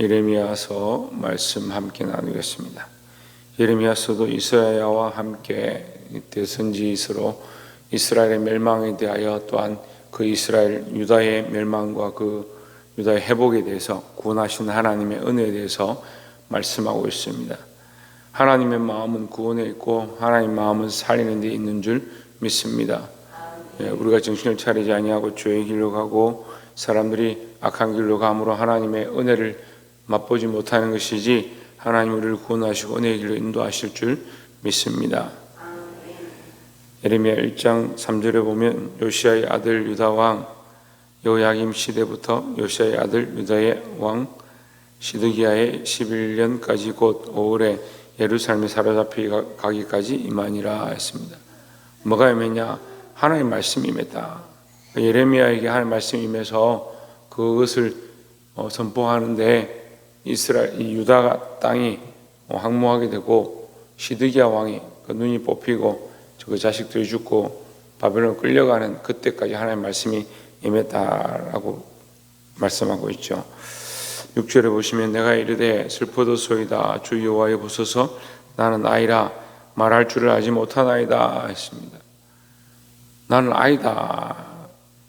예레미야서 말씀 함께 나누겠습니다. 예레미야서도 이사야와 함께 대선지서로 이스라엘의 멸망에 대하여 또한 그 이스라엘 유다의 멸망과 그 유다의 회복에 대해서 구원하신 하나님의 은혜에 대해서 말씀하고 있습니다. 하나님의 마음은 구원에 있고 하나님의 마음은 살리는 데 있는 줄 믿습니다. 우리가 정신을 차리지 아니하고 죄의 길로 가고 사람들이 악한 길로 감으로 하나님의 은혜를 맛보지 못하는 것이지 하나님 우리를 구원하시고 은혜의 길로 인도하실 줄 믿습니다. 예레미야 1장 3절에 보면 요시야의 아들 유다 왕 여호야김 시대부터 요시야의 아들 유다의 왕 시드기야의 11년까지 곧 5월에 예루살렘에 사로잡히기까지 임하니라 했습니다. 뭐가 임했냐? 하나님의 말씀이 임했다. 예레미야에게 하나님의 말씀이 임해서 그것을 선포하는데 이스라엘 유다 땅이 황무하게 되고 시드기야 왕이 그 눈이 뽑히고 그 자식들이 죽고 바벨론 끌려가는 그때까지 하나님의 말씀이 임했다라고 말씀하고 있죠. 6절에 보시면 내가 이르되 슬퍼도소이다 주 여호와여 보소서 나는 아이라 말할 줄을 알지 못하나이다 했습니다. 나는 아이다.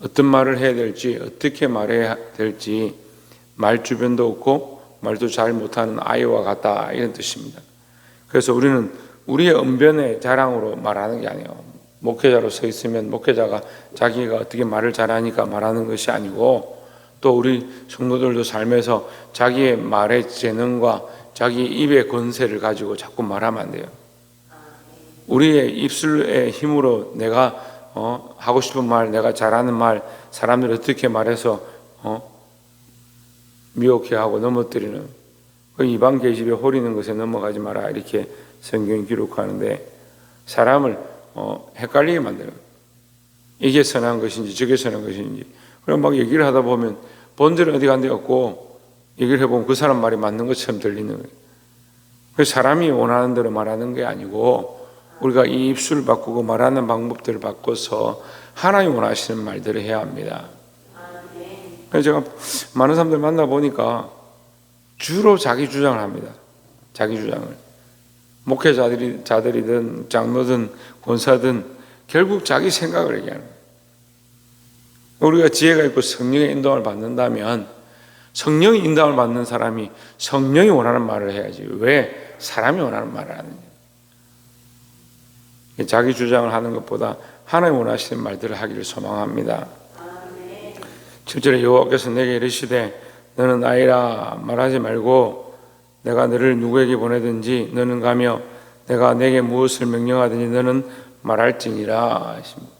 어떤 말을 해야 될지 어떻게 말해야 될지 말 주변도 없고 말도 잘 못하는 아이와 같다 이런 뜻입니다. 그래서 우리는 우리의 언변의 자랑으로 말하는 게 아니에요. 목회자로 서 있으면 목회자가 자기가 어떻게 말을 잘하니까 말하는 것이 아니고 또 우리 성도들도 삶에서 자기의 말의 재능과 자기 입의 권세를 가지고 자꾸 말하면 안 돼요. 우리의 입술의 힘으로 내가 하고 싶은 말, 내가 잘하는 말, 사람들이 어떻게 말해서 미혹해 하고 넘어뜨리는 그 이방 계집에 홀리는 것에 넘어가지 마라 이렇게 성경이 기록하는데 사람을 헷갈리게 만드는 이게 선한 것인지 저게 선한 것인지 그럼 막 얘기를 하다 보면 본질은 어디 간 데 없고 얘기를 해보면 그 사람 말이 맞는 것처럼 들리는 거예요. 그래서 사람이 원하는 대로 말하는 게 아니고 우리가 이 입술을 바꾸고 말하는 방법들을 바꿔서 하나님 원하시는 말들을 해야 합니다. 그래서 제가 많은 사람들 만나보니까 주로 자기 주장을 합니다. 자기 주장을. 목회자들이든 장로든 권사든 결국 자기 생각을 얘기하는 거예요. 우리가 지혜가 있고 성령의 인도를 받는다면 성령의 인도를 받는 사람이 성령이 원하는 말을 해야지 왜 사람이 원하는 말을 하느냐. 자기 주장을 하는 것보다 하나님 원하시는 말들을 하기를 소망합니다. 7절에 여호와께서 내게 이르시되 너는 아이라 말하지 말고 내가 너를 누구에게 보내든지 너는 가며 내가 내게 무엇을 명령하든지 너는 말할지니라 하십니다.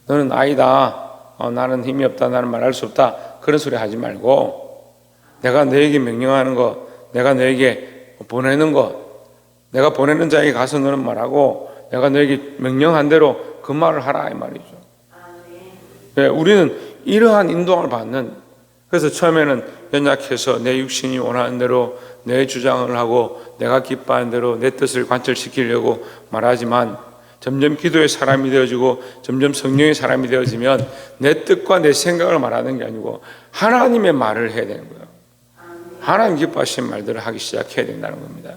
너는 아이다. 나는 힘이 없다. 나는 말할 수 없다. 그런 소리 하지 말고 내가 너에게 명령하는 것, 내가 너에게 보내는 것, 내가 보내는 자에게 가서 너는 말하고 내가 너에게 명령한 대로 그 말을 하라 이 말이죠. 네, 우리는 이러한 인도를 받는 그래서 처음에는 연약해서 내 육신이 원하는 대로 내 주장을 하고 내가 기뻐하는 대로 내 뜻을 관철시키려고 말하지만 점점 기도의 사람이 되어지고 점점 성령의 사람이 되어지면 내 뜻과 내 생각을 말하는 게 아니고 하나님의 말을 해야 되는 거예요. 하나님 기뻐하시는 말들을 하기 시작해야 된다는 겁니다.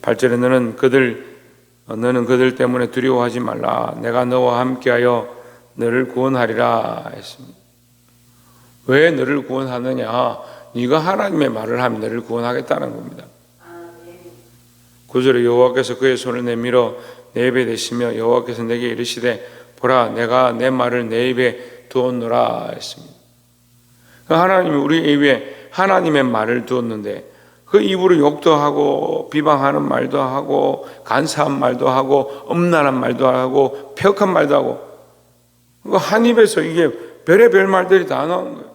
8절에 너는 그들 때문에 두려워하지 말라. 내가 너와 함께하여 너를 구원하리라 했습니다. 왜 너를 구원하느냐? 네가 하나님의 말을 하면 너를 구원하겠다는 겁니다. 9절에 여호와께서 그의 손을 내밀어 내 입에 대시며 여호와께서 내게 이르시되 보라 내가 내 말을 내 입에 두었노라 했습니다. 하나님이 우리 입에 하나님의 말을 두었는데 그 입으로 욕도 하고 비방하는 말도 하고 간사한 말도 하고 엄란한 말도 하고 폐역한 말도 하고 한 입에서 이게 별의별 말들이 다 나오는 거예요.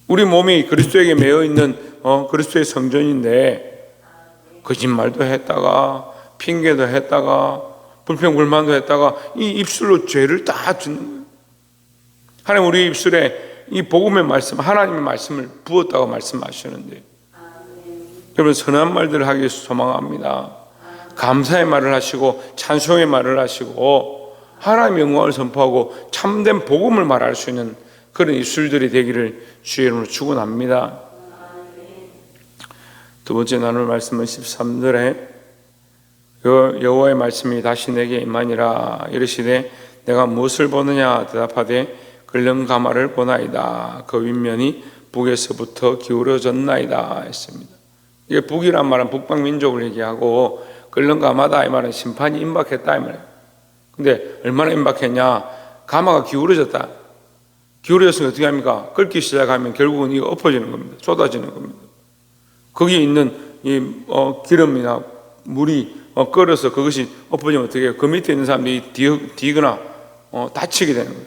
우리 몸이 그리스도에게 매여 있는 그리스도의 성전인데 거짓말도 했다가 핑계도 했다가 불평불만도 했다가 이 입술로 죄를 다 짓는 거예요. 하나님 우리 입술에 이 복음의 말씀 하나님의 말씀을 부었다고 말씀하시는데 여러분 선한 말들을 하기 위해서 소망합니다. 감사의 말을 하시고 찬송의 말을 하시고 하나님의 영광을 선포하고 참된 복음을 말할 수 있는 그런 입술들이 되기를 주의 이름으로 축원합니다. 두 번째 나눌 말씀은 13절에 여호와의 말씀이 다시 내게 임하니라. 이르시되 내가 무엇을 보느냐 대답하되 끓는 가마를 보나이다. 그 윗면이 북에서부터 기울어졌나이다 했습니다. 이게 북이란 말은 북방민족을 얘기하고 끓는 가마다 이 말은 심판이 임박했다 이 말이에요. 근데 얼마나 임박했냐? 가마가 기울어졌다. 기울어졌으면 어떻게 합니까? 끓기 시작하면 결국은 이거 엎어지는 겁니다. 쏟아지는 겁니다. 거기에 있는 이 기름이나 물이 끓어서 그것이 엎어지면 어떻게 해요? 그 밑에 있는 사람들이 뒤거나 다치게 되는 거예요.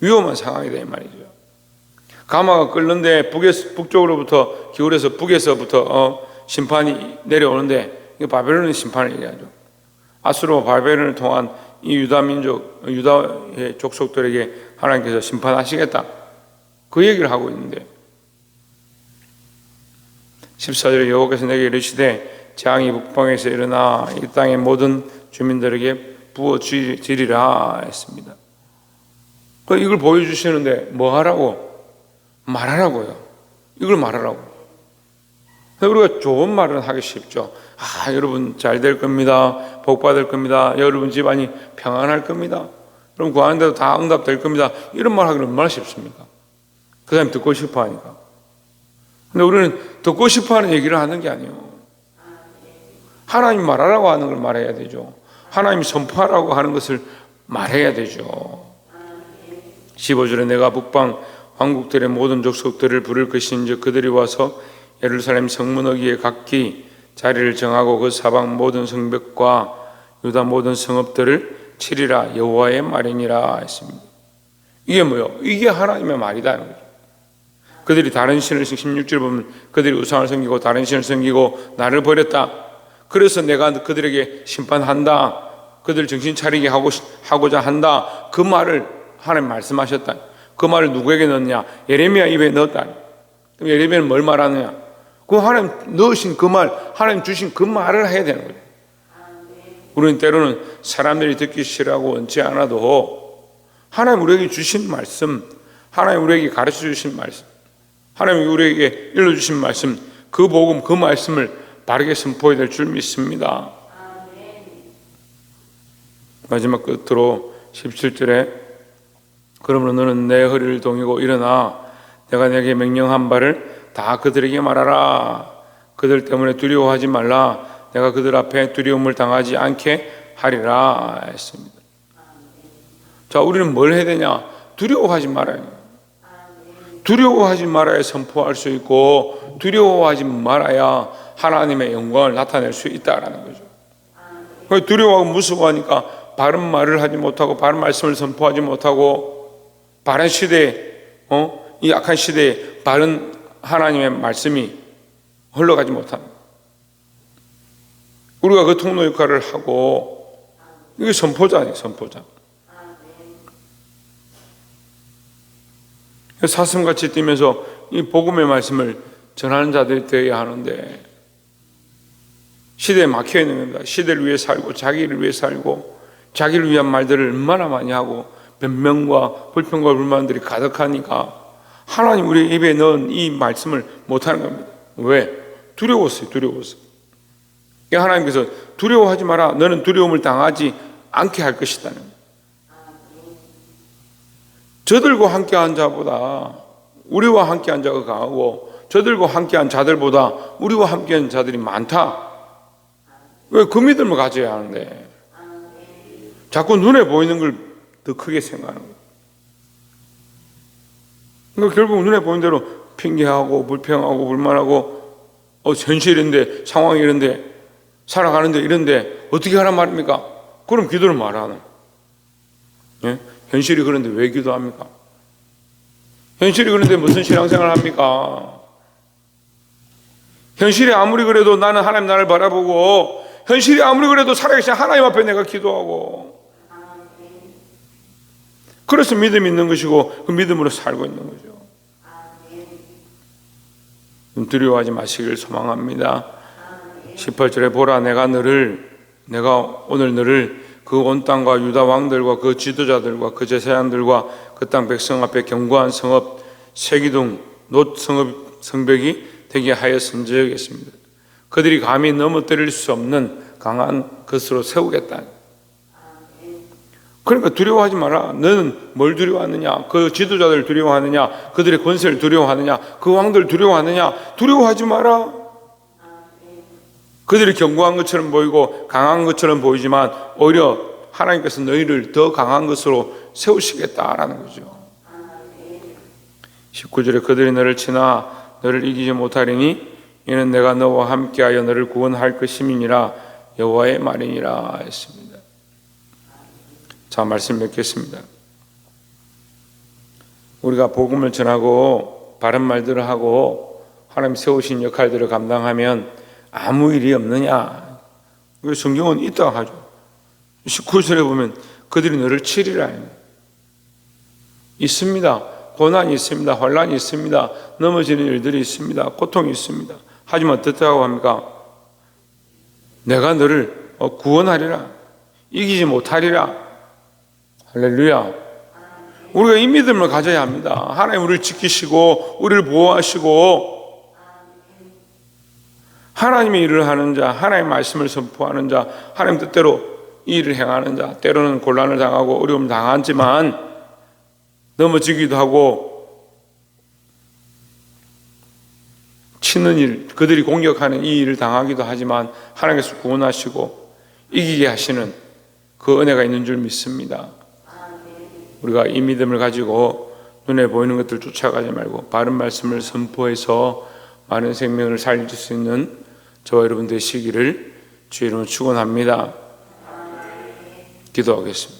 위험한 상황이 돼 이 말이죠. 가마가 끓는데 북쪽으로부터 기울여서 북에서부터 심판이 내려오는데 이거 바벨론의 심판을 얘기하죠. 아수르와 바벨론을 통한 이 유다 민족, 유다의 족속들에게 하나님께서 심판하시겠다. 그 얘기를 하고 있는데 14절에 여호와께서 내게 이르시되 재앙이 북방에서 일어나 이 땅의 모든 주민들에게 부어지리라 했습니다. 이걸 보여주시는데 뭐 하라고? 말하라고요. 이걸 말하라고. 우리가 좋은 말은 하기 쉽죠. 여러분 잘 될 겁니다. 복 받을 겁니다. 여러분 집안이 평안할 겁니다. 그럼 구하는데도 다 응답될 겁니다. 이런 말 하기는 얼마나 쉽습니까? 그 사람이 듣고 싶어 하니까. 근데 우리는 듣고 싶어 하는 얘기를 하는 게 아니에요. 하나님 말하라고 하는 걸 말해야 되죠. 하나님 선포하라고 하는 것을 말해야 되죠. 15절에 내가 북방 왕국들의 모든 족속들을 부를 것인즉 그들이 와서 예루살렘 성문어기에 각기 자리를 정하고 그 사방 모든 성벽과 유다 모든 성읍들을 치리라. 여호와의 말이니라 했습니다. 이게 뭐요? 이게 하나님의 말이다. 그들이 다른 신을 16절 보면 그들이 우상을 섬기고 다른 신을 섬기고 나를 버렸다. 그래서 내가 그들에게 심판한다. 그들 정신 차리게 하고자 한다. 그 말을 하나님 말씀하셨다. 그 말을 누구에게 넣느냐? 예레미야 입에 넣었다. 그럼 예레미야는 뭘 말하느냐? 그 하나님 넣으신 그 말, 하나님 주신 그 말을 해야 되는 거예요. 우리는 때로는 사람들이 듣기 싫어하고 원치 않아도 하나님 우리에게 주신 말씀, 하나님 우리에게 가르쳐 주신 말씀, 하나님 우리에게 일러주신 말씀, 그 복음, 그 말씀을 바르게 선포해야 될 줄 믿습니다. 마지막 끝으로 17절에 그러므로 너는 내 허리를 동이고 일어나 내가 내게 명령한 바를 다 그들에게 말하라. 그들 때문에 두려워하지 말라. 내가 그들 앞에 두려움을 당하지 않게 하리라 했습니다. 자, 우리는 뭘 해야 되냐? 두려워하지 말아야 돼요. 두려워하지 말아야 선포할 수 있고 두려워하지 말아야 하나님의 영광을 나타낼 수 있다라는 거죠. 두려워하고 무서워하니까 바른 말을 하지 못하고 바른 말씀을 선포하지 못하고 바른 시대에 이 악한 시대에 바른 하나님의 말씀이 흘러가지 못합니다. 우리가 그 통로 역할을 하고 이게 선포자예요. 선포자. 사슴같이 뛰면서 이 복음의 말씀을 전하는 자들이 되어야 하는데 시대에 막혀 있는 겁니다. 시대를 위해 살고 자기를 위해 살고 자기를 위한 말들을 얼마나 많이 하고 변명과 불평과 불만들이 가득하니까 하나님 우리 입에 넣은 이 말씀을 못하는 겁니다. 왜? 두려웠어요. 하나님께서 두려워하지 마라. 너는 두려움을 당하지 않게 할 것이다. 저들과 함께한 자보다 우리와 함께한 자가 강하고 저들과 함께한 자들보다 우리와 함께한 자들이 많다. 왜? 그 믿음을 가져야 하는데 자꾸 눈에 보이는 걸 더 크게 생각하는 거예요. 그러니까 결국 눈에 보이는 대로 핑계하고 불평하고 불만하고 현실인데 상황이 이런데 살아가는데 이런데 어떻게 하란 말입니까? 그럼 기도를 말하는. 예? 현실이 그런데 왜 기도합니까? 현실이 그런데 무슨 신앙생활을 합니까? 현실이 아무리 그래도 나는 하나님 나를 바라보고 현실이 아무리 그래도 살아계신 하나님 앞에 내가 기도하고 그래서 믿음이 있는 것이고 그 믿음으로 살고 있는 거죠. 두려워하지 마시길 소망합니다. 18절에 보라 내가 오늘 너를 그 온 땅과 유다 왕들과 그 지도자들과 그 제사장들과 그 땅 백성 앞에 견고한 성읍 세기둥 놋 성벽이 되게 하였은지겠습니다. 그들이 감히 넘어뜨릴 수 없는 강한 것으로 세우겠다. 그러니까 두려워하지 마라. 너는 뭘 두려워하느냐? 그 지도자들 두려워하느냐? 그들의 권세를 두려워하느냐? 그 왕들 두려워하느냐? 두려워하지 마라. 그들이 견고한 것처럼 보이고 강한 것처럼 보이지만 오히려 하나님께서 너희를 더 강한 것으로 세우시겠다라는 거죠. 19절에 그들이 너를 치나 너를 이기지 못하리니 이는 내가 너와 함께하여 너를 구원할 것임이니라 여호와의 말이니라 했습니다. 자, 말씀 맺겠습니다. 우리가 복음을 전하고 바른 말들을 하고 하나님 세우신 역할들을 감당하면 아무 일이 없느냐? 성경은 있다고 하죠. 19절에 보면 그들이 너를 치리라. 있습니다. 고난이 있습니다. 환난이 있습니다. 넘어지는 일들이 있습니다. 고통이 있습니다. 하지만 어떻다고 합니까? 내가 너를 구원하리라. 이기지 못하리라. 할렐루야. 우리가 이 믿음을 가져야 합니다. 하나님 우리를 지키시고 우리를 보호하시고 하나님의 일을 하는 자, 하나님의 말씀을 선포하는 자, 하나님 뜻대로 이 일을 행하는 자, 때로는 곤란을 당하고 어려움을 당하지만 넘어지기도 하고 치는 일, 그들이 공격하는 이 일을 당하기도 하지만 하나님께서 구원하시고 이기게 하시는 그 은혜가 있는 줄 믿습니다. 우리가 이 믿음을 가지고 눈에 보이는 것들을 쫓아가지 말고 바른 말씀을 선포해서 많은 생명을 살릴 수 있는 저와 여러분 되시기를 주의 이름으로 축원합니다. 기도하겠습니다.